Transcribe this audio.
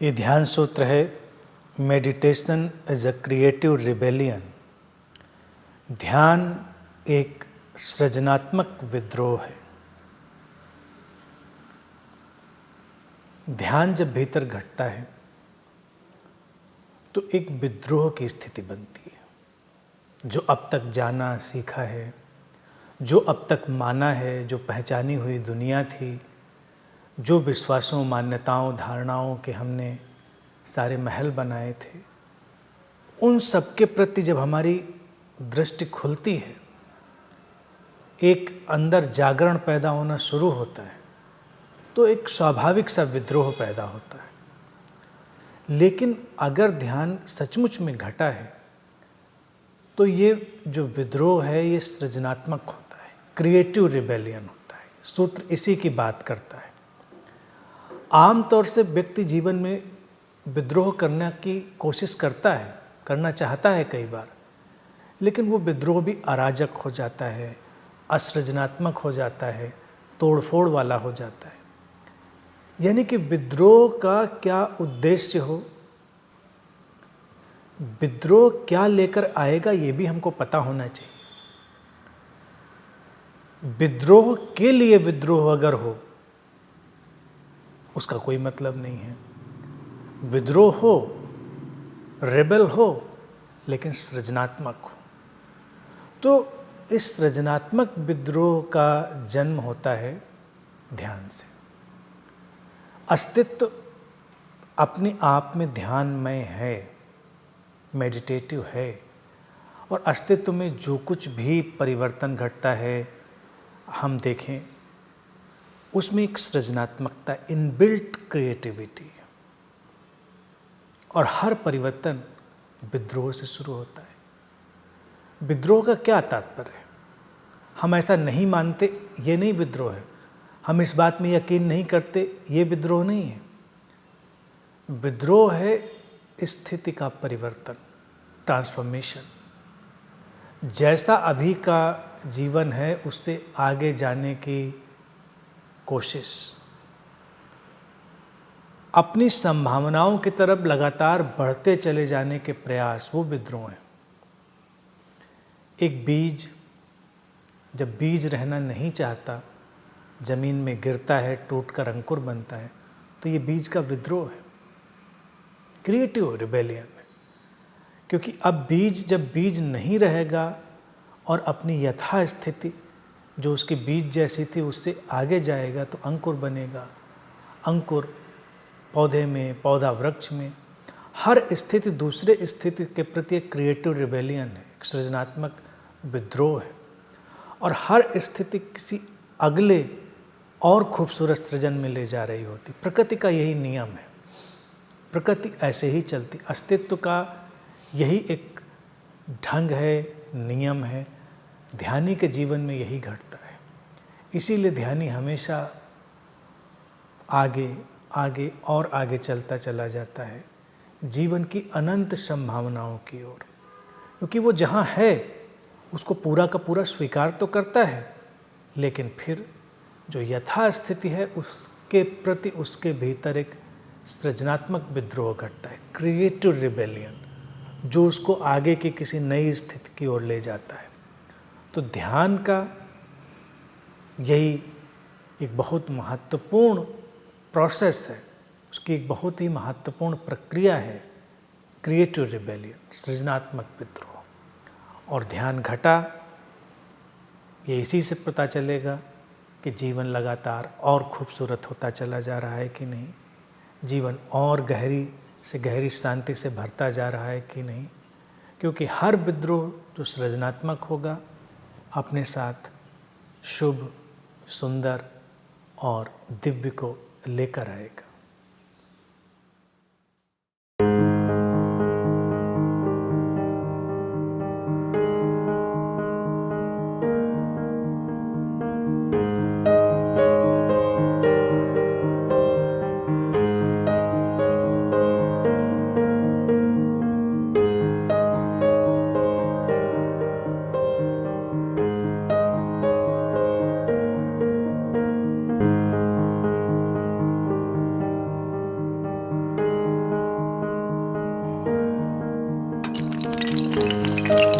ये ध्यान सूत्र है meditation is a creative rebellion. ध्यान एक सृजनात्मक विद्रोह है। ध्यान जब भीतर घटता है तो एक विद्रोह की स्थिति बनती है। जो अब तक जाना सीखा है, जो अब तक माना है, जो पहचानी हुई दुनिया थी, जो विश्वासों, मान्यताओं, धारणाओं के हमने सारे महल बनाए थे, उन सब के प्रति जब हमारी दृष्टि खुलती है, एक अंदर जागरण पैदा होना शुरू होता है, तो एक स्वाभाविक सा विद्रोह पैदा होता है। लेकिन अगर ध्यान सचमुच में घटा है तो ये जो विद्रोह है ये सृजनात्मक होता है, क्रिएटिव रिबेलियन होता है। सूत्र इसी की बात करता है। आमतौर से व्यक्ति जीवन में विद्रोह करने की कोशिश करता है, करना चाहता है कई बार, लेकिन वो विद्रोह भी अराजक हो जाता है, असृजनात्मक हो जाता है, तोड़फोड़ वाला हो जाता है। यानी कि विद्रोह का क्या उद्देश्य हो, विद्रोह क्या लेकर आएगा, ये भी हमको पता होना चाहिए। विद्रोह के लिए विद्रोह अगर हो उसका कोई मतलब नहीं है। विद्रोह हो, रेबल हो, लेकिन सृजनात्मक हो। तो इस सृजनात्मक विद्रोह का जन्म होता है ध्यान से। अस्तित्व अपने आप में ध्यानमय है, मेडिटेटिव है, और अस्तित्व में जो कुछ भी परिवर्तन घटता है हम देखें, उसमें एक सृजनात्मकता, इनबिल्ट क्रिएटिविटी है। और हर परिवर्तन विद्रोह से शुरू होता है। विद्रोह का क्या तात्पर्य है? हम ऐसा नहीं मानते, ये नहीं विद्रोह है। हम इस बात में यकीन नहीं करते, ये विद्रोह नहीं है। विद्रोह है स्थिति का परिवर्तन, ट्रांसफॉर्मेशन। जैसा अभी का जीवन है उससे आगे जाने की कोशिश, अपनी संभावनाओं की तरफ लगातार बढ़ते चले जाने के प्रयास, वो विद्रोह है। एक बीज जब बीज रहना नहीं चाहता, जमीन में गिरता है, टूटकर अंकुर बनता है, तो ये बीज का विद्रोह है, क्रिएटिव रिबेलियन है। क्योंकि अब बीज जब बीज नहीं रहेगा और अपनी यथास्थिति जो उसके बीज जैसी थी उससे आगे जाएगा तो अंकुर बनेगा। अंकुर पौधे में, पौधा वृक्ष में, हर स्थिति दूसरे स्थिति के प्रति एक क्रिएटिव रिबेलियन है, एक सृजनात्मक विद्रोह है। और हर स्थिति किसी अगले और खूबसूरत सृजन में ले जा रही होती। प्रकृति का यही नियम है, प्रकृति ऐसे ही चलती। अस्तित्व का यही एक ढंग है, नियम है। ध्यानी के जीवन में यही घटता है। इसीलिए ध्यानी हमेशा आगे आगे और आगे चलता चला जाता है जीवन की अनंत संभावनाओं की ओर। क्योंकि वो जहाँ है उसको पूरा का पूरा स्वीकार तो करता है, लेकिन फिर जो यथास्थिति है उसके प्रति उसके भीतर एक सृजनात्मक विद्रोह घटता है, क्रिएटिव रिबेलियन, जो उसको आगे की किसी नई स्थिति की ओर ले जाता है। तो ध्यान का यही एक बहुत महत्वपूर्ण प्रोसेस है, उसकी एक बहुत ही महत्वपूर्ण प्रक्रिया है, क्रिएटिव रिबेलियन, सृजनात्मक विद्रोह। और ध्यान घटा, ये इसी से पता चलेगा कि जीवन लगातार और खूबसूरत होता चला जा रहा है कि नहीं, जीवन और गहरी से गहरी शांति से भरता जा रहा है कि नहीं। क्योंकि हर विद्रोह जो सृजनात्मक होगा अपने साथ शुभ, सुंदर और दिव्य को लेकर आएगा। है।